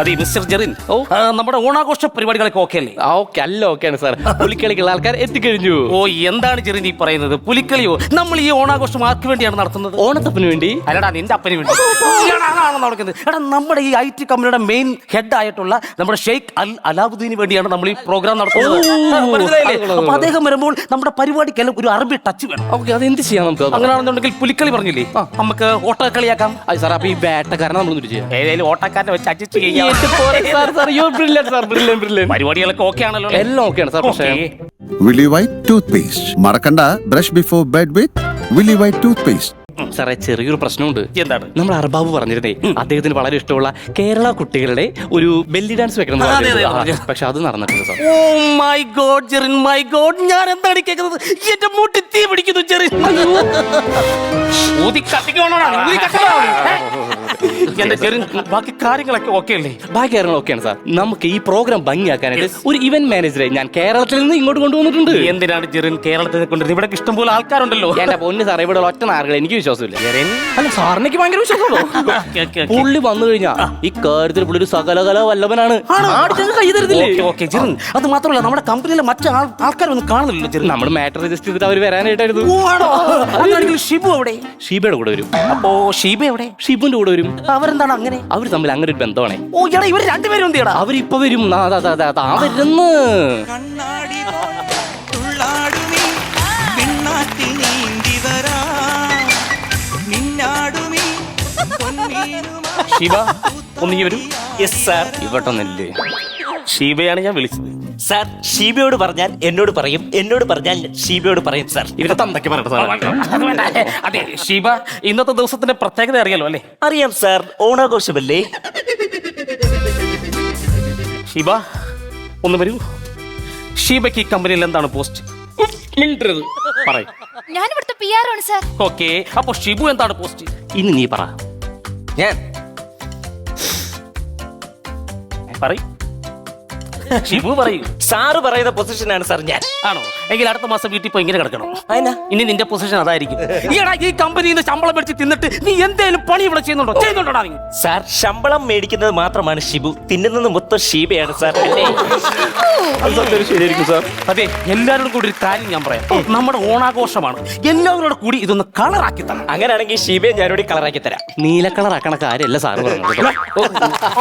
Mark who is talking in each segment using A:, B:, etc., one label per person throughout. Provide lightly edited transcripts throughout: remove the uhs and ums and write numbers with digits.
A: അതെ മിസ്റ്റർ ജെറിൻ, നമ്മുടെ ഓണാഘോഷ പരിപാടികളൊക്കെ ഓക്കെ അല്ലേ?
B: ഓക്കെ, അല്ല ഓക്കെയാണ് സാർ. പുലിക്കളിക്കുള്ള ആൾക്കാർ എത്തിക്കഴിഞ്ഞു.
A: ഓ, എന്താണ് ജെറിൻ ഈ പറയുന്നത്? പുലിക്കളിയോ? നമ്മൾ ഈ ഓണാഘോഷം ആർക്ക് വേണ്ടിയാണ് നടത്തുന്നത്?
B: ഓണത്തപ്പന് വേണ്ടി.
A: അല്ലടാ, നിന്റെ അപ്പന് വേണ്ടി. അതാണ് നടക്കുന്നത്. എടാ, നമ്മുടെ ഈ IT കമ്പനിയുടെ മെയിൻ ഹെഡ് ആയിട്ടുള്ള നമ്മുടെ ഷെയ്ഖ് അലാവുദ്ദീന് വേണ്ടിയാണ് നമ്മൾ ഈ പ്രോഗ്രാം നടത്തുന്നത്. അപ്പൊ അദ്ദേഹം വരുമ്പോൾ നമ്മുടെ പരിപാടിക്കെല്ലാം ഒരു അറബി ടച്ച് വേണം.
B: ഓക്കെ, അതെന്ത് ചെയ്യാം നമുക്ക്?
A: അങ്ങനെയാണെന്നുണ്ടെങ്കിൽ പുലിക്കളി പറഞ്ഞില്ലേ, നമുക്ക് ഓട്ടക്കളിയാക്കാം.
B: സാർ, അപ്പൊ ഈ വേട്ടക്കാരനെ നമ്മൾ ചെയ്യാം.
A: ഏതായാലും ഓട്ടക്കാരനെ വെച്ച് അഡ്ജസ്റ്റ് ചെയ്യാം. പരിപാടികളൊക്കെ ഓക്കെ ആണല്ലോ?
B: എല്ലാം ഓക്കെയാണ് സാർ. പക്ഷേ
C: Willy White toothpaste. മറക്കണ്ട, brush before bed with Willy White toothpaste.
B: സാറേ, ചെറിയൊരു പ്രശ്നമുണ്ട്.
A: എന്താണ്?
B: നമ്മുടെ അർബാബ് പറഞ്ഞിരുന്നേ അദ്ദേഹത്തിന് വളരെ ഇഷ്ടമുള്ള കേരള കുട്ടികളുടെ ഒരു ബെല്ലി ഡാൻസ് വെക്കണം. പക്ഷെ അത് നടന്നിട്ടില്ല sir.
A: Oh my God Jerin, my God, ഞാൻ എന്താണ് കേൾക്കുന്നത്? എന്റെ മുട്ടി തീ പിടിക്കുന്നു ജെറിൻ. എന്റെ ജെറിൻ, ബാക്കി കാര്യങ്ങളൊക്കെ ഓക്കെ അല്ലേ?
B: ബാക്കി കാര്യങ്ങൾ ഓക്കെയാണ് സാർ. നമുക്ക് ഈ പ്രോഗ്രാം ഭംഗിയാക്കാനായിട്ട് ഒരു ഇവന്റ് മാനേജറെ ഞാൻ കേരളത്തിൽ നിന്ന് ഇങ്ങോട്ട് കൊണ്ടുവന്നിട്ടുണ്ട്.
A: എന്തിനാണ് ജെറിൻ കേരളത്തിൽ കൊണ്ടുവരുന്നത്? ഇവിടെ ഇഷ്ടംപോലെ ആൾക്കാരുണ്ടല്ലോ.
B: എന്റെ പൊന്ന് സാർ, ഇവിടെ ഒറ്റ നാറുകൾ എനിക്ക് വിശ്വാസമില്ല. അല്ല, സാറിനേക്ക് ഭയങ്കര വിശ്വാസമുള്ളൂ. പുള്ളി വന്നു കഴിഞ്ഞാൽ ഈ കാര്യത്തിൽ പുള്ളി ഒരു സകലകല വല്ലഭനാണ്. കൈ തരുന്നില്ലേ?
A: അത് മാത്രമല്ല, നമ്മുടെ കമ്പനിയിലെ മറ്റു ആൾക്കാരൊന്നും കാണുന്നില്ലല്ലോ ജെറിൻ.
B: നമ്മൾ മാറ്റർ രജിസ്റ്റർ ചെയ്തിട്ട് അവർ വരാനായിട്ടായിരുന്നു.
A: ഷിബു അവിടെ?
B: ഷീബയുടെ കൂടെ വരും.
A: അപ്പോ ഷീബ എവിടെ?
B: ഷിബുന്റെ കൂടെ വരും.
A: അവരെന്താണ് അങ്ങനെ?
B: അവർ തമ്മിൽ അങ്ങനെ ഒരു ബന്ധമാണ്.
A: ഓ എടാ, ഇവർ രണ്ടുപേരും എന്ത് ചെയ്യടാ?
B: അവരിപ്പൊ വരും. വരുന്നു.
A: ഷീബ ഒന്നിങ്ങി വരൂ.
D: Yes sir.
A: ഇവട്ടൊന്നല്ലേ, ഷീബയാണ് ഞാൻ വിളിച്ചത്.
D: സാർ, ഷീബയോട് പറഞ്ഞാൽ എന്നോട് പറയും, എന്നോട് പറഞ്ഞാൽ ഷീബയോട് പറയും സാർ.
A: ഇവരെ തന്തയ്ക്ക് പറയട്ടെ. അതെ ഷീബ, ഇന്നത്തെ ദിവസത്തിന്റെ പ്രത്യേകത അറിയാലോ അല്ലേ?
D: അറിയാം സാർ, ഓണാഘോഷമല്ലേ?
A: ഷീബ ഒന്ന് വരൂ. ഷീബയ്ക്ക് ഈ കമ്പനിയിൽ എന്താണ് പോസ്റ്റ്? പറയൂ.
E: ഞാൻ ഇവിടുത്തെ PR ആണ് സാർ.
A: ഓക്കെ, അപ്പൊ ഷിബു എന്താണ് പോസ്റ്റ്?
B: ഇനി നീ പറ.
A: ഞാൻ പറയൂ. ഷിബു പറയൂ.
D: സാറ് പറയുന്ന പൊസിഷനാണ് സാർ ഞാൻ.
A: ആണോ? എങ്കിൽ അടുത്ത മാസം വീട്ടിൽ പോയി ഇങ്ങനെ കിടക്കണം.
D: ഇനി
A: നിന്റെ പൊസിഷൻ അതായിരിക്കും. ഈ കമ്പനിയിൽ നിന്ന് ശമ്പളം മേടിച്ച് തിന്നിട്ട് നീ എന്തേലും പണി ഇവിടെ ചെയ്യുന്നുണ്ടോടാ നീ?
D: സാർ, ശമ്പളം മേടിക്കുന്നത് മാത്രമാണ് ഷിബു, തിന്നുന്നത് മൊത്തം ഷീബയാണ് സാർ.
B: ശരിയായിരിക്കും സാർ.
A: അതെ, എല്ലാവരോടും കൂടി ഒരു കാര്യം ഞാൻ പറയാം. നമ്മുടെ ഓണാഘോഷമാണ്, എല്ലാവരോടും കൂടി ഇതൊന്ന് കളറാക്കി തരണം.
D: അങ്ങനെയാണെങ്കിൽ ഷീബയെ ഞാനോട് കളറാക്കി തരാം.
B: നീല കളറാക്കണ കാര്യമല്ല സാറ് പറഞ്ഞത്.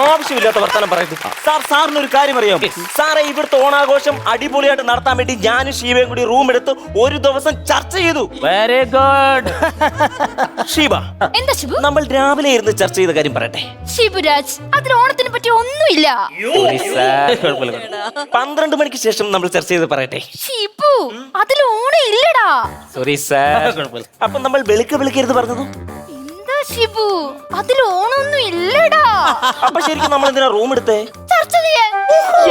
D: ആവശ്യമില്ലാത്ത വർത്തമാനം പറയുന്നു സാർ. സാറിന് ഒരു കാര്യം അറിയാം സാറേ, ഇവിടുത്തെ ഓണാഘോഷം അടിപൊളിയായിട്ട് നടത്താൻ വേണ്ടി ഞാനും ഷീബയും കൂടി റൂം എടുത്ത് ഒരു ദിവസം ചർച്ച ചെയ്തു.
A: Very good.
D: ഷീബ,
E: എന്താ ഷിബു?
D: നമ്മൾ രാവിലെ ഇരുന്ന് ചർച്ച ചെയ്ത കാര്യം പറയട്ടെ.
E: ഷിബുരാജ്, അതിൽ ഓണത്തിനെ പറ്റി ഒന്നുമില്ല.
D: 12 മണിക്ക് ശേഷം നമ്മൾ ചർച്ച ചെയ്ത് പറയട്ടെ.
E: ഷിബു, അതിൽ ഓണം ഇല്ലടാ.
D: Sorry sir. അപ്പൊ നമ്മൾ വെളുക്കരുത് പറഞ്ഞത്?
E: എന്താ ഷിബു, അതിൽ ഓണമൊന്നും ഇല്ലടാ.
D: അപ്പൊ ശരിക്കും നമ്മൾ എന്തിനാ റൂം എടുത്തേ?
E: ചർച്ച ചെയ്യാൻ.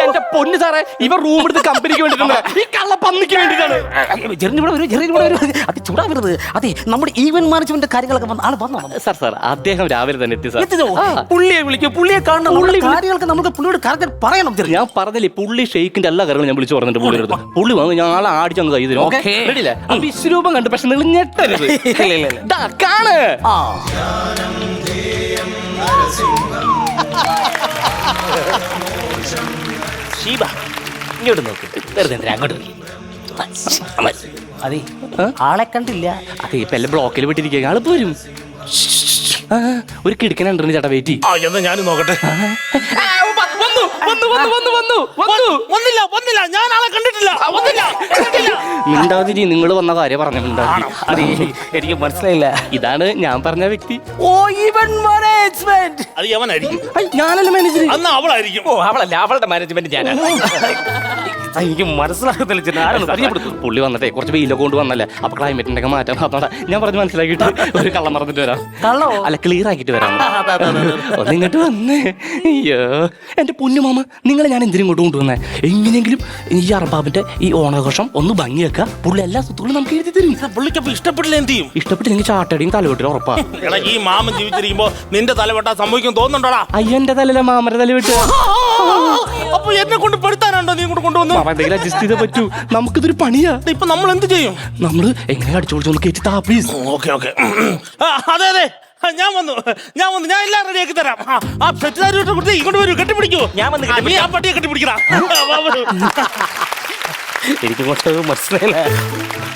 B: എന്റെ പൊന്ന് സാറേ, ഇവർ റൂം എടുത്ത് കമ്പനിക്ക് വേണ്ടിയിട്ടുണ്ട്. ഈ കള്ളപ്പന്നിക്ക് വേണ്ടിയിട്ടാണ്.
A: അത് ചൂടാവരുത്. അതെ, നമ്മുടെ ഈവന്റ് മാനേജ്മെന്റ് കാര്യങ്ങളൊക്കെ ആള് വന്നോ?
B: സാർ, അദ്ദേഹം രാവിലെ തന്നെ എത്തി സാർ.
A: പുള്ളിയെ വിളിക്കും, പുള്ളിയെ കാണണം. കാര്യങ്ങളൊക്കെ നമുക്ക് പുള്ളിയോട് കാര്യം പറയണം.
B: ഞാൻ പറഞ്ഞില്ലേ, പുള്ളി ഷെയ്ക്കിന്റെ എല്ലാ കാര്യങ്ങളും ഞാൻ വിളിച്ചു പറഞ്ഞിട്ട് പുള്ളി എടുത്ത് പുള്ളി വന്ന് ഞങ്ങളെ ആടിച്ചങ്ങ് കൈ തരും. റെഡിയില്ലേ? വിശ്വരൂപം കണ്ടു, പക്ഷെ നിങ്ങൾ ഞെട്ടരുത്. കാണ്.
D: ഷീബ, ഇങ്ങോട്ട് നോക്ക്. വെറുതെ അങ്ങോട്ട്.
A: അതെ, ആളെ കണ്ടില്ല.
B: അതെ, ഇപ്പൊ എല്ലാം ബ്ലോക്കിൽ വിട്ടിരിക്കുക. ആള് പോരും. ഒരു കിടക്കനുണ്ട് ചേട്ടാ, വെയിറ്റ്.
A: ഞാനും നോക്കട്ടെ. ഞാൻ ആളെ കണ്ടിട്ടില്ല.
B: മിണ്ടാതിരി, നിങ്ങൾ വന്ന കാര്യം പറഞ്ഞു.
A: എനിക്ക് മനസ്സിലായില്ല.
B: ഇതാണ് ഞാൻ പറഞ്ഞ വ്യക്തി.
A: ഓ, ഈവന്റ് മാനേജ്മെന്റ്.
F: അത് യവനായിരിക്കും.
B: ഞാനല്ല മാനേജർ.
F: അന്ന് അവളായിരിക്കും.
D: ഓ, അവളല്ല, അവളുടെ മാനേജ്മെന്റ് ഞാനാണ്.
A: എനിക്ക് മനസ്സിലാകത്തില്ല.
B: പുള്ളി വന്നിട്ടേ കുറച്ച് വെയിലൊക്കെ കൊണ്ട് വന്നല്ലേ, അപ്പൊ ക്ലൈമറ്റിന്റെ ഒക്കെ മാറ്റാൻ പറഞ്ഞാ ഞാൻ പറഞ്ഞ് മനസ്സിലാക്കിയിട്ട് ഒരു കള്ളം പറഞ്ഞിട്ട് വരാം. അല്ല, ക്ലിയർ ആക്കിട്ട് വരാം. ഒന്നിങ്ങോട്ട് വന്നേ. അയ്യോ എന്റെ പൊന്നുമാമ, നിങ്ങളെ ഞാൻ എന്തിനും ഇങ്ങോട്ട് കൊണ്ടുവന്നേ? എങ്ങനെയെങ്കിലും ഈ അർബാബിന്റെ ഈ ഓണാഘോഷം ഒന്ന് ഭംഗിയാക്കുക. പുള്ളി എല്ലാ സ്വത്തുക്കളും നമുക്ക് എഴുതി തരും.
F: പുള്ളിക്കപ്പോ ഇഷ്ടപ്പെട്ടില്ല എന്ത് ചെയ്യും?
B: ഇഷ്ടപ്പെട്ടില്ലെങ്കിൽ ചാട്ടടിയും തലവെട്ടിലും ഉറപ്പാ.
F: എടാ, ഈ മാമൻ ജീവിച്ചിരിക്കുമ്പോ നിന്റെ തലവെട്ടാ സംഭവിക്കും തോന്നുന്നുണ്ടോടാ?
B: അയ്യന്റെ തലയിലെ മാമന്റെ തലവെട്ട്.
F: അപ്പൊ എന്നെ കൊണ്ട് പെടുത്താനുണ്ടോ നീ കൊണ്ട് കൊണ്ടുവന്നു?
B: എന്തെങ്കിലും അഡ്ജസ്റ്റ് ചെയ്തേ പറ്റൂ. നമുക്കിതൊരു പണിയാ.
F: ഇപ്പൊ നമ്മൾ എന്ത് ചെയ്യും?
B: നമ്മള് എങ്ങനെ അടിച്ചോളിച്ചോന്ന് കേറ്റി താ പ്ലീസ്.
F: ഓക്കെ. അതെ, ഞാൻ വന്നു ഞാൻ എല്ലാം റെഡിയാക്കി തരാം. ആ സെറ്റുകാരോട്ട് കൊടുത്ത് ഇങ്ങോട്ട് വരൂ, കെട്ടിപ്പിടിക്കൂ.
D: ഞാൻ വന്ന്
F: നീ ആ പട്ടിയെ കെട്ടിപ്പിടിക്കടാ.
A: എനിക്ക് കൊണ്ട് മനസ്സിലായില്ല,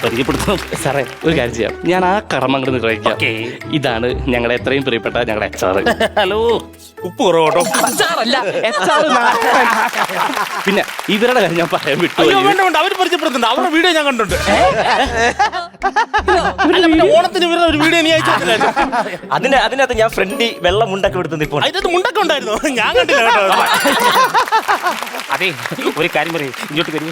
A: പരിചയപ്പെടുത്തണം.
B: സാറേ ഒരു കാര്യം ചെയ്യാം, ഞാൻ ആ കർമ്മ അങ്ങോട്ട് നിർവഹിക്കാം.
A: ഓക്കേ.
B: ഇതാണ് ഞങ്ങളുടെ എത്രയും പ്രിയപ്പെട്ട ഞങ്ങളുടെ HR.
A: ഹലോ.
F: ഉപ്പ് കുറവോട്ടോ.
B: അല്ല, HR പിന്നെ ഇവരുടെ കാര്യം ഞാൻ പറയാൻ വിട്ടു.
F: അയ്യോ വേണ്ട വേണ്ട, അവര് പരിചയപ്പെടുത്തുന്നുണ്ട്. അവരുടെ വീഡിയോ ഞാൻ കണ്ടിട്ടുണ്ട്. അല്ല, പിന്നെ ഓണത്തിന് ഇവരുടെ ഒരു വീഡിയോ നീ അയച്ചിട്ടില്ല.
D: അതിനകത്ത് ഞാൻ ഫ്രണ്ടി വെള്ളം മുണ്ടൊക്കെ എടുത്ത് ഇപ്പോൾ
F: അതിനകത്ത് മുണ്ടൊക്കെ ഉണ്ടായിരുന്നു, ഞാൻ കണ്ടില്ല കേട്ടോ.
A: അതെ, ഒരു കാര്യം പറയും, ഇങ്ങോട്ട് വരും.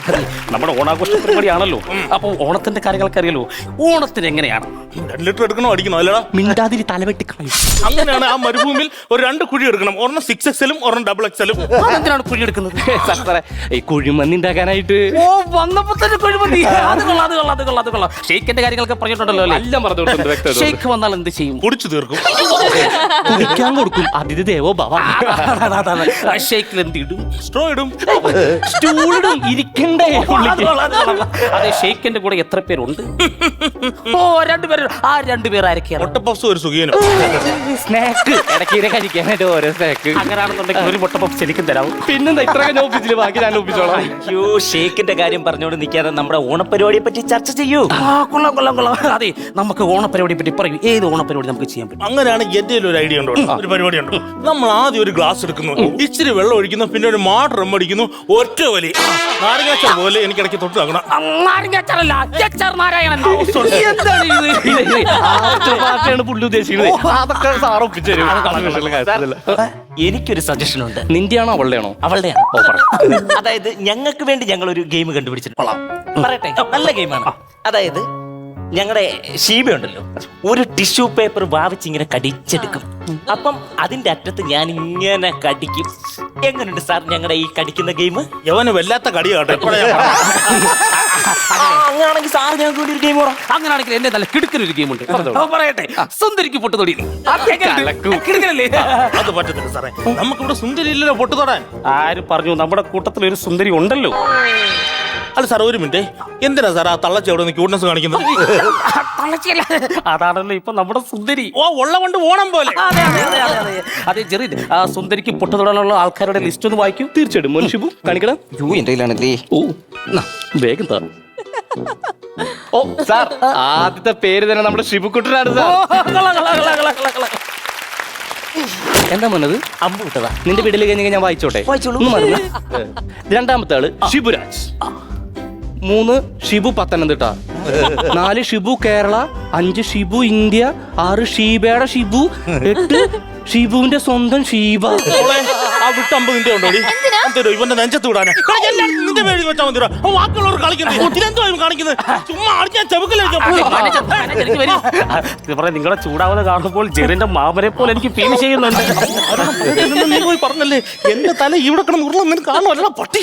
A: നമ്മുടെ ഓണാഘോഷ പരിപാടിയാണല്ലോ, അപ്പൊ ഓണത്തിന്റെ കാര്യങ്ങളൊക്കെ അറിയാലോ. ഓണത്തിന് എങ്ങനെയാണ്
F: 2 ലിറ്റർ എടുക്കണോ അടിക്കണോ അല്ലടാ?
B: മിണ്ടാതിരി തലവെട്ടി കളയും.
F: അങ്ങനെയാണ് ആ മരുഭൂമിയിൽ ഒരു 2 കുഴി എടുക്കണം. ഒരെണ്ണം 6XL-ഉം ഒരെണ്ണം XXL-ഉം.
A: അതെന്തിനാണ് കുഴി എടുക്കുന്നത്?
B: സാറേ ഈ കുഴിമന്തി ഉണ്ടാക്കാനായിട്ട്.
A: ഓ, വന്നപ്പോ തന്നെ കുഴിമന്തി. അത് കൊള്ളാം. ഷെയ്ക്കിന്റെ കാര്യങ്ങളൊക്കെ പറഞ്ഞിട്ടുണ്ടല്ലോ അല്ലേ?
B: എല്ലാം പറഞ്ഞു കൊടുത്തിട്ടുണ്ട്, വ്യക്തമായിട്ട്.
A: ഷെയ്ക്ക് വന്നാൽ എന്ത് ചെയ്യും?
F: കുടിച്ചു തീർക്കും.
B: കുടിക്കാൻ കൊടുക്കും. അതിഥി ദേവോ ഭവ.
A: ഷെയ്ക്കിൽ എന്ത് ഇടും?
F: സ്ട്രോ ഇടും.
B: സ്റ്റൂളിടും. ഇരിക്കണ്ടേ പുള്ളിക്ക്?
A: അതെ, ഷെയ്ക്കിന്റെ കൂടെ എത്ര പേരുണ്ട്? ഓ, 2 പേര്. ആ 2 പേർ ആരൊക്കെയാണ്?
F: ഒട്ടപ്പഫ്സും ഒരു സുഖീനും.
B: സ്നാക്ക് ഇടയ്ക്ക് കഴിക്കാനായിട്ട് ഓരോ സ്നാക്ക്.
A: അങ്ങനെയാണെന്നുണ്ടെങ്കിൽ ഒരു മുട്ടപ്പപ്പ് ശരിക്കും തരാവും.
B: പിന്നെന്താ ഇത്രയൊക്കെ ഞാൻ ഒപ്പിച്ചില്ല, ബാക്കി ഞാൻ ഒപ്പിച്ചോളാം.
D: അയ്യോ, ഷേക്കിന്റെ കാര്യം പറഞ്ഞുകൊണ്ട് നിൽക്കാതെ നമ്മുടെ ഓണപരിപാടിയെ പറ്റി ചർച്ച ചെയ്യൂ.
A: ആ, കൊള്ളാം. അതെ, നമുക്ക് ഓണപ്പരിപാടിയെ പറ്റി പറയൂ. ഏത് ഓണപ്പരിപാടി നമുക്ക് ചെയ്യാൻ പറ്റും?
F: അങ്ങനെയാണ് എന്റെ ഒരു ഐഡിയ ഉണ്ടോ, ഒരു പരിപാടി ഉണ്ട്. നമ്മൾ ആദ്യം ഒരു ഗ്ലാസ് എടുക്കുന്നു, ഇച്ചിരി വെള്ളം ഒഴിക്കുന്നു, പിന്നെ ഒരു മാട്രം അടിക്കുന്നു, ഒറ്റ വലി നാരങ്ങാച്ച പോലെ എനിക്ക് ഇടയ്ക്ക് തൊട്ട് തകണം.
B: പാർട്ടിയാണ് പുള്ളി ഉദ്ദേശിക്കുന്നത്. അതൊക്കെ സാർ ഒപ്പിച്ചു തരും.
D: എനിക്കൊരു സജഷൻ ഉണ്ട്.
B: നിന്റെയാണോ അവളുടെയാണോ?
D: അവളുടെയാണ്. അതായത് ഞങ്ങൾക്ക് വേണ്ടി ഞങ്ങൾ ഒരു ഗെയിം കണ്ടുപിടിച്ചിട്ട് പറയട്ടെ, നല്ല ഗെയിമാണ്. അതായത് ഞങ്ങളുടെ ഷീബ ഉണ്ടല്ലോ, ഒരു ടിഷ്യൂ പേപ്പർ ഭാവിച്ച് ഇങ്ങനെ കടിച്ചെടുക്കും. അപ്പം അതിന്റെ അറ്റത്ത് ഞാൻ ഇങ്ങനെ കടിക്കും. എങ്ങനെയുണ്ട് സാർ ഞങ്ങളുടെ ഈ കടിക്കുന്ന ഗെയിം?
F: യവന് വല്ലാത്ത കടിയാട്ടെ.
D: അങ്ങനെയാണെങ്കിൽ സാർ ഞങ്ങൾക്ക് വേണ്ടി ഒരു ഗെയിം പറ.
A: അങ്ങനെയാണെങ്കിൽ എന്റെ നല്ല കിടുക്കനൊരു ഗെയിം ഉണ്ട്. പറയട്ടെ, സുന്ദരിക്ക് പൊട്ട് തൊടി. കിടുക്കനല്ലേ?
F: അത് പറ്റത്തില്ല സാറേ, നമുക്കിവിടെ സുന്ദരി ഇല്ലല്ലോ പൊട്ടു തൊടാൻ.
A: ആര് പറഞ്ഞു? നമ്മുടെ കൂട്ടത്തിൽ ഒരു സുന്ദരി ഉണ്ടല്ലോ.
F: അല്ല സാർ, ഒരു മിനിറ്റ്, എന്തിനാ സാർ ആ തള്ളച്ചി അവിടെ നിന്ന് ക്യൂട്ട്നെസ് കാണിക്കുന്നത്?
A: അതാണല്ലോ ഇപ്പൊ നമ്മുടെ സുന്ദരി.
F: ഓ, ഉള്ള കൊണ്ട് ഓണം പോലെ.
A: അതെ ജെറി, ആ സുന്ദരിക്ക് പൊട്ട് തൊടാനുള്ള ആൾക്കാരുടെ ലിസ്റ്റ് ഒന്ന് വായിക്കൂ.
B: തീർച്ചയായിട്ടും മനുഷ്യബു കാണിക്കണം. ഓ വേഗം താ. ഓ സാർ, ആദ്യത്തെ പേര് തന്നെ നമ്മുടെ ഷിബുക്കുട്ടനാണ് സാർ. എന്താ മോനത്?
D: അമ്പ് വിട്ടതാ.
B: നിന്റെ വീട്ടിൽ കഴിഞ്ഞ ഞാൻ വായിച്ചോട്ടെ? ഒന്ന് മറന്ന്. രണ്ടാമത്തെ ആള് ഷിബുരാജ്. 3 ഷിബു പത്തനംതിട്ട, 4 ഷിബു കേരള, 5 ഷിബു ഇന്ത്യ, 6 ഷീബയുടെ ഷിബു, 8 ഷിബുവിന്റെ സ്വന്തം ഷീബ.
F: ആ വിട്ടമ്പ് നിന്റെ ഉണ്ടോടി? എന്തോ ഇവന്റെ നെഞ്ചത്ത് വിടാനാ? നിന്റെ പേര് വെച്ചാൽ മതി. ബാക്കിയുള്ളവർ കളിക്കുന്നത് ഇതെന്തോ കാണിക്കുന്നത്? ചുമ്മാ അടിക്കാൻ ചെവുക്കല്ലേ.
A: നിങ്ങളെ ചൂടാവുന്ന കാണുമ്പോൾ ജെറിന്റെ മാമനെ പോലെ എനിക്ക് ഫീൽ ചെയ്യുന്നുണ്ട്.
F: നീ പോയി പറഞ്ഞല്ലേ എന്റെ തല ഇവിടെ കിടന്ന് ഉരുള നിനക്ക് കാണുമല്ലോ പട്ടി.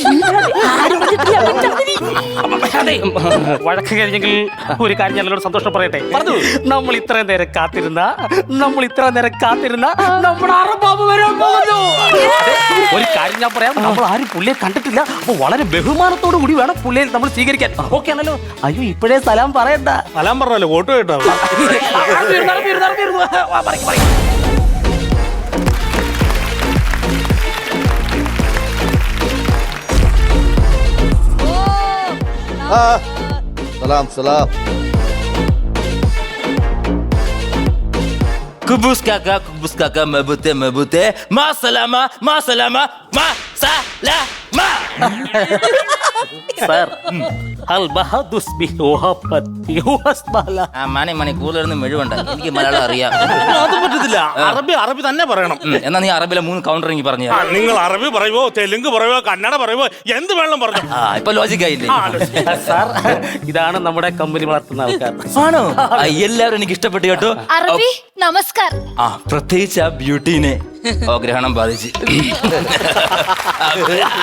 A: അതെ, വഴക്ക് കഴിഞ്ഞെങ്കിൽ ഒരു കാര്യം ഞാൻ എന്നോട് സന്തോഷം പറയട്ടെ. നമ്മൾ ഇത്രയും നേരം കാത്തിരുന്ന നമ്മുടെ അറബാബ് വരാൻ പോകുന്നു. ഒരു കാര്യം ഞാൻ പറയാം, നമ്മൾ ആരും പുള്ളിയെ കണ്ടിട്ടില്ല. അപ്പൊ വളരെ ബഹുമാനത്തോടു കൂടി വേണം പുള്ളിയെ നമ്മൾ സ്വീകരിക്കാൻ. ഓക്കെ ആണല്ലോ? അയ്യോ, ഇപ്പോഴേ സലാം പറയണ്ട.
F: സലാം പറഞ്ഞല്ലോ, വോട്ട് കേട്ടോ.
G: സലാം.
D: Kubus kakak mebute ma salama
A: sir, ഹൽ ബഹദുസ് ബിഹി വഹബത്തി വസ്ബല.
G: മണി കൂടുതലൊന്നും മെഴുവുണ്ട്. എനിക്ക് മലയാളം അറിയാം.
F: അത് പറ്റത്തില്ല. അറബി തന്നെ പറയണം.
G: എന്നാ നീ അറബിലെ 3 കൗണ്ടർ എനിക്ക് പറഞ്ഞു.
F: നിങ്ങൾ അറബി പറയുവോ, തെലുങ്ക് പറയുവോ, കന്നഡ പറയുവോ, എന്ത് വേണം പറഞ്ഞു.
G: ഇപ്പൊ ലോജിക് ആയില്ലേ?
A: സാർ, ഇതാണ് നമ്മുടെ കമ്പനി വളർത്തുന്ന ആൾക്കാർ.
G: ആണോ? എല്ലാവരും എനിക്ക് ഇഷ്ടപ്പെട്ടു കേട്ടോ.
E: അറബി നമസ്കാർ.
G: പ്രത്യേകിച്ച് ആ ബ്യൂട്ടീനെ ഗ്രഹണം ബാധിച്ച്.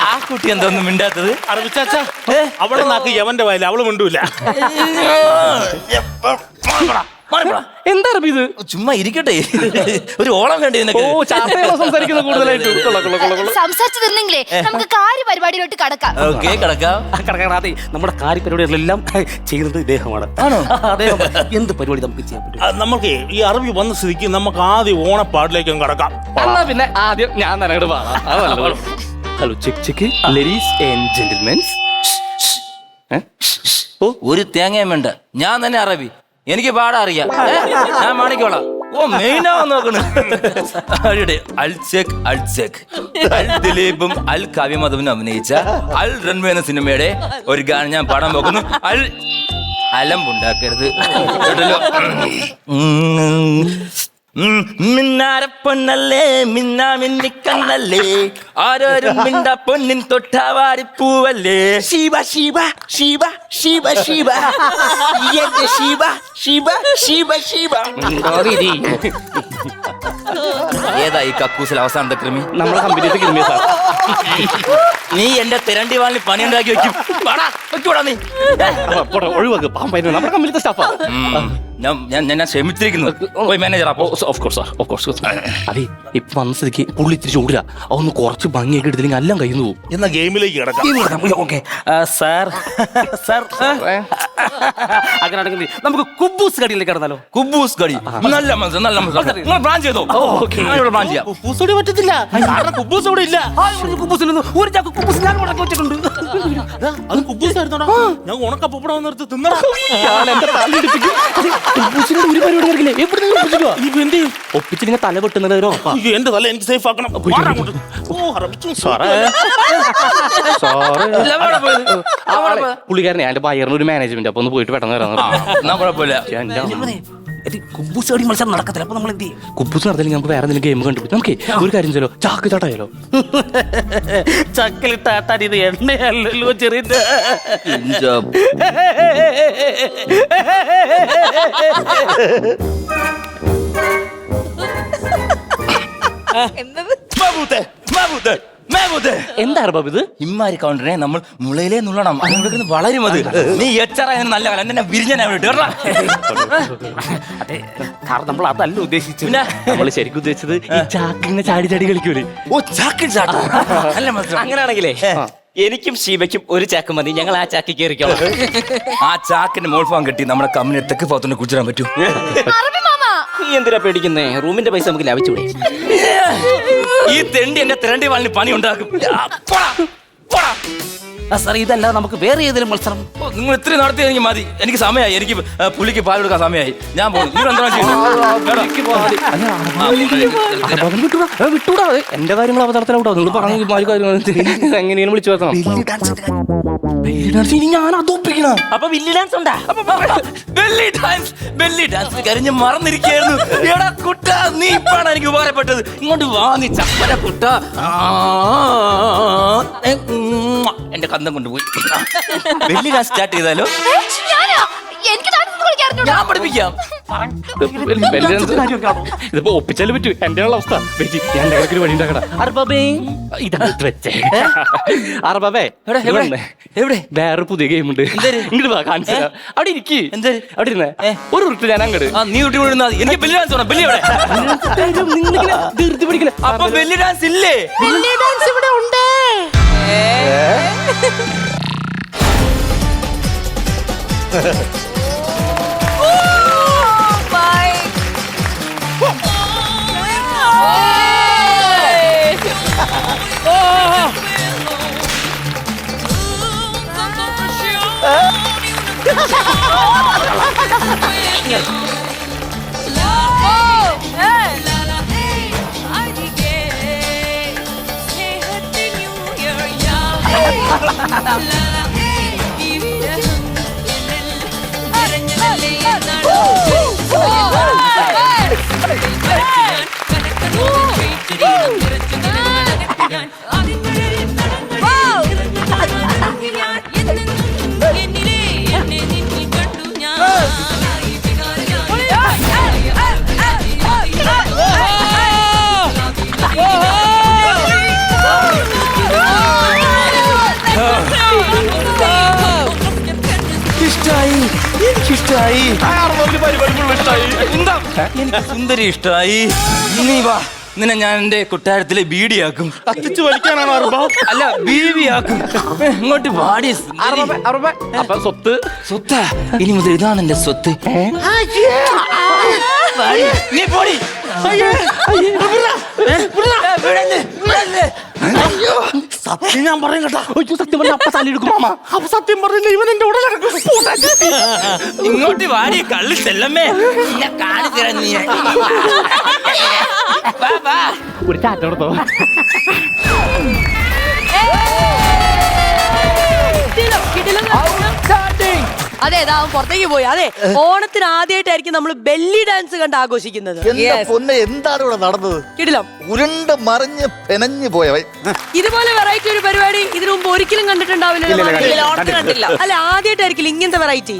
G: ആ കുട്ടി എന്തോന്നും മിണ്ടാത്തത്?
F: അറബി ചാച്ചാ, അവളെ നാക്ക് യവന്റെ വായില്, അവള് മിണ്ടൂല.
B: എന്താ അറബി ഇത്?
G: ചുമ്മാ ഇരിക്കട്ടെ, ഒരു ഓളം വേണ്ടി
B: ഓ,
G: നിനക്ക്.
B: ചാത്തയാണോ സംസാരിക്കുന്നത് കൂടുതലായിട്ട്?
E: സംസാരിച്ചു തന്നെങ്കിലേ നമുക്ക് കാര്യ പരിപാടിയിലോട്ട് കടക്കാം.
G: ഓക്കെ, കിടക്കാം.
A: കടക്കാതെ നമ്മുടെ കാര്യപരിപാടികളെല്ലാം ചെയ്യുന്നത് ഇദ്ദേഹമാണ്. അദ്ദേഹം എന്ത് പരിപാടി നമുക്ക് ചെയ്യാൻ പറ്റും?
F: നമുക്ക് ഈ അറബി വന്ന സ്ഥിതിക്ക് നമുക്ക് ആദ്യം ഓണപ്പാടിലേക്ക് കടക്കാം.
B: എന്നാ പിന്നെ ആദ്യം ഞാൻ തന്നെ പാടാം. Hello check check, ladies and gentlemens.
G: ഒരു തേങ്ങയും വേണ്ട, ഞാൻ തന്നെ അറബി, എനിക്ക് പാടാ അറിയാം. ഞാൻ മാണിക്കോളാം. ഓ, മെയിനാ നോക്കണ്. അൽ ചെക്ക് അൽ ചെക്ക്. അൽ ദിലീപും അൽ കാവ്യമധുവിനും അഭിനയിച്ച അൽ റൺവേ എന്ന സിനിമയുടെ ഒരു ഗാനം ഞാൻ പാടാൻ പോകുന്നു. അൽ അലമ്പുണ്ടാക്കരുത് കേട്ടല്ലോ. മിന്നാരപ്പൊന്നല്ലേ മിന്നാ മിന്നിക്കണ്ണല്ലേ, ആരോരും മിണ്ട പൊന്നിൻ തൊട്ടാവാടി പൂവല്ലേ.
D: ശിവ ശിവ ശിവ ശിവ ശിവ എന്റെ ശിവ ശിവ ശിവ ശിവ.
G: ഏതാ ഈ കക്കൂസിൽ അവസാനത്തെ കൃമി?
B: നമ്മളെ കമ്പനിയിലേക്ക് കിളിമിയ സാർ.
G: നീ എന്റെ തിരണ്ടി വാളിൽ പണിയുണ്ടാക്കി വെക്കും. വെക്കൂടാ നീ.
B: ഒഴിവാക്ക്, പാമ്പായിരുന്നു നമ്മുടെ കമ്പനിയിലത്തെ സ്റ്റാഫാ.
G: ഞാൻ ക്ഷമിച്ചിരിക്കുന്നു. പോയി മാനേജർ. അപ്പോ
B: അതെ, ഇപ്പൊ വന്ന സ്ഥിതിക്ക് പുള്ളി ഇത്തിരി ചൂടില്ല, അതൊന്ന് കുറച്ച് ഭംഗിയൊക്കെ എടുത്തില്ലെങ്കിൽ എല്ലാം കയ്യിൽ നിന്ന് പോകും.
F: എന്നാ ഗെയിമിലേക്ക് കിടക്കാം.
A: ഓക്കെ സാർ, സാർ അങ്ങനെയാണെങ്കിൽ നമുക്ക് കുബൂസ് കടിയിലേക്ക് കിടന്നാലോ?
G: കുബൂസ് കടി നല്ല മനസ്സ്, നല്ല മനസ്സ്. നിങ്ങൾ പ്ലാൻ ചെയ്തോ? പ്ലാൻ ചെയ്യാം.
F: കുബൂസ് ഇവിടെ പറ്റത്തില്ല, കാരണം കുബൂസ് ഇവിടെ ഇല്ല.
A: കുബൂസിൽ നിന്ന് ഒരു ചാക്ക് കുബൂസ് ഞാൻ മുടക്കി വെച്ചിട്ടുണ്ട്.
F: അത് കുബൂസ് ആയിരുന്നോടാ? ഞാൻ ഉണക്ക പപ്പടം നിർത്തി തിന്നടാ.
B: ഒരു പരിപാടി നടക്കില്ലേ? എവിടെ
F: ഇനിയിപ്പോ എന്ത് ചെയ്യും?
B: ഒപ്പിച്ചില്ലെങ്കിൽ തല വെട്ടുന്നവരോ?
F: അയ്യോ, എന്റെ തല എനിക്ക് സേഫ് ആക്കണം. മാറാ അങ്ങോട്ട്. ഓ, അറബിച്ചും
B: പുള്ളിക്കാരനെ എന്റെ ബയറിന് ഒരു മാനേജ്മെന്റ്, അപ്പൊ ഒന്ന് പോയിട്ട് പെട്ടെന്ന് വരാൻ.
G: എന്നാ കുഴപ്പമില്ല.
A: കുബൂസ് കടി മത്സരം നടക്കത്തില്ല. അപ്പൊ നമ്മൾ എന്ത് ചെയ്യും?
B: കുബൂസ് നടത്തില്ലെങ്കിൽ നമുക്ക് വേറെ എന്തെങ്കിലും ഗെയിം കണ്ടുപിടിക്കും. നമുക്ക് ഒരു കാര്യം ചെയ്യലോ, ചാക്ക് ചാട്ടായാലോ?
A: ചക്കലിട്ട് ആട്ടാൻ ഇത് എണ്ണയല്ലല്ലോ ചെറിയ.
B: എന്താ അറബ് ഇത്?
G: ഇമ്മാരി കൗണ്ടറിനെ നമ്മൾ മുളയിലേ നുള്ളണം. അങ്ങോട്ട് വളരും. അത് നീ എച്ചറ നല്ല കാലം എന്നെ വിരിഞ്ഞാ
A: അതെ, കാരണം നമ്മൾ അതല്ല ഉദ്ദേശിച്ചത്.
G: പിന്നെ
B: നമ്മള് ശരിക്കും ഉദ്ദേശിച്ചത് ഈ ചാക്കിങ്ങനെ ചാടി ചാടി കളിക്കൂലേ?
G: ഓ, ചാക്കിൽ ചാട്ടം. നല്ല മനസ്സിലായി.
D: അങ്ങനെയാണെങ്കിലേ എനിക്കും ശിവയ്ക്കും ഒരു ചാക്ക് മതി. ഞങ്ങൾ ആ ചാക്കി കയറിക്കോളാം.
G: ആ ചാക്കിന്റെ മോൾഫാൻ കെട്ടി നമ്മുടെ കമ്പനി തെക്ക് ഭാഗത്തോണ്ട് കുടിച്ചിടാൻ പറ്റും.
E: അറബി മാമ,
D: നീ എന്തിനാ പേടിക്കുന്നേ? റൂമിന്റെ പൈസ നമുക്ക് ലാഭിച്ചൂടെ?
G: ഈ തെണ്ടി എന്റെ തിരണ്ടി വാളിന് പണി ഉണ്ടാക്കും.
A: സാർ, ഇതല്ല നമുക്ക് വേറെ ഏതെങ്കിലും മത്സരം.
G: നിങ്ങൾ ഇത്രയും നടത്തി എനിക്ക് മതി. എനിക്ക് സമയമായി. എനിക്ക് പുള്ളിക്ക് പാൽ കൊടുക്കാൻ സമയമായി. ഞാൻ പോകും.
B: വിട്ടൂടാ, എന്റെ കാര്യങ്ങൾ അവതരണത്തിലാവട്ടോ. നിങ്ങൾ പറഞ്ഞ കാര്യങ്ങൾ എങ്ങനെയാണ് വിളിച്ചു വരുത്തണം? ഇനി ഞാൻ അതൊപ്പിക്കണം.
D: അപ്പൊ വില്ലി ഡാൻസ് ഉണ്ടാ?
G: ബെല്ലി ഡാൻസ് കരിഞ്ഞ് മറന്നിരിക്കുന്നു. എടാ കുട്ട, നീ ഇപ്പാണ് എനിക്ക് ഉപകാരപ്പെട്ടത്. ഇങ്ങോട്ട് വാ നീ ചപ്പര കുട്ട. എന്റെ കന്തം കൊണ്ടുപോയി. ബെല്ലി ഡാൻസ് സ്റ്റാർട്ട് ചെയ്താലോ?
E: ഞാനാ? എനിക്ക് ഡാൻസ് കളിക്കാറുണ്ടോ?
G: ഞാൻ പഠിപ്പിക്കാം.
B: ഇതിപ്പോ ഒപ്പിച്ചാലും പറ്റൂ. എന്റെ അവസ്ഥ ഞാൻ ഒരു വഴി ഉണ്ടാക്കട. അറബേ, ഇതാണ് വെച്ചേ. അറബേ,
G: എവിടെ
B: വേറെ പുതിയ ഗെയിം ഉണ്ട്. ഇങ്ങോട്ട് വാ, കാണിച്ചു തരാം. അവിടെ ഇരിക്കും. അവിടെ ഇരുന്നേ ഒരു ഉരുട്ട് ഞാൻ അങ്ങോട്ട്.
G: നീ കുട്ടി വിടുന്ന എനിക്ക് ബെല്ലി ഡാൻസ് വേണം. ബെല്ലി എവിടെ?
B: തീർത്തി പിടിക്കില്ല.
G: അപ്പൊ ബെല്ലി ഡാൻസ് ഇല്ലേ?
E: വലിയ ഡാൻസ് ഇവിടെ ഉണ്ട്.
G: ഇഷ്ടായി. എനിക്ക് സുന്ദരി ഇഷ്ടായി. നീ വാ, നിന്നെ ഞാൻ എന്റെ കൊട്ടാരത്തിലെ ബീഡിയാക്കും.
F: കത്തിച്ച് വലിക്കാനാണോ അറുപ?
G: അല്ല, ബീവിയാക്കും. ഇങ്ങോട്ട് പാടി.
B: അപ്പൊ സ്വത്ത്
G: സ്വത്താ? ഇനി മുതൽ ഇതാണ് എന്റെ സ്വത്ത്. പാടി. നീ പോടി.
F: സത്യം ഞാൻ പറയും കേട്ടാ.
B: സത്യം പറഞ്ഞ അപ്പ തല്ലി എടുക്കും മാമ.
F: അപ്പൊ സത്യം പറഞ്ഞില്ല ഇവൻ എന്റെ ഉടനെ
G: ഇങ്ങോട്ട് വാടി കള്ളി ചെല്ലമ്മേ. നിന്നെ കാണിച്ചു തരാം നീ. വാ, വാ.
B: ഒരു ചാറ്റ കൊടുത്തോ.
H: അതെ, അവൻ പുറത്തേക്ക് പോയി. അതെ, ഓണത്തിന് ആദ്യമായിട്ടായിരിക്കും നമ്മൾ ബെല്ലി ഡാൻസ് കണ്ട് ആഘോഷിക്കുന്നത്.
I: എന്റെ പൊന്നെ, എന്താണ് ഇവിടെ നടന്നത്?
H: കിടിലം.
I: ഉരുണ്ട് മറിഞ്ഞ് പെനഞ്ഞു പോയവൻ.
H: ഇതുപോലെ വെറൈറ്റി ഒരു പരിപാടി ഇതിനു മുമ്പ് ഒരിക്കലും കണ്ടിട്ടുണ്ടാവില്ലല്ലോ. അല്ല, ആദ്യമായിട്ടായിരിക്കില്ല ഇങ്ങനത്തെ വെറൈറ്റി.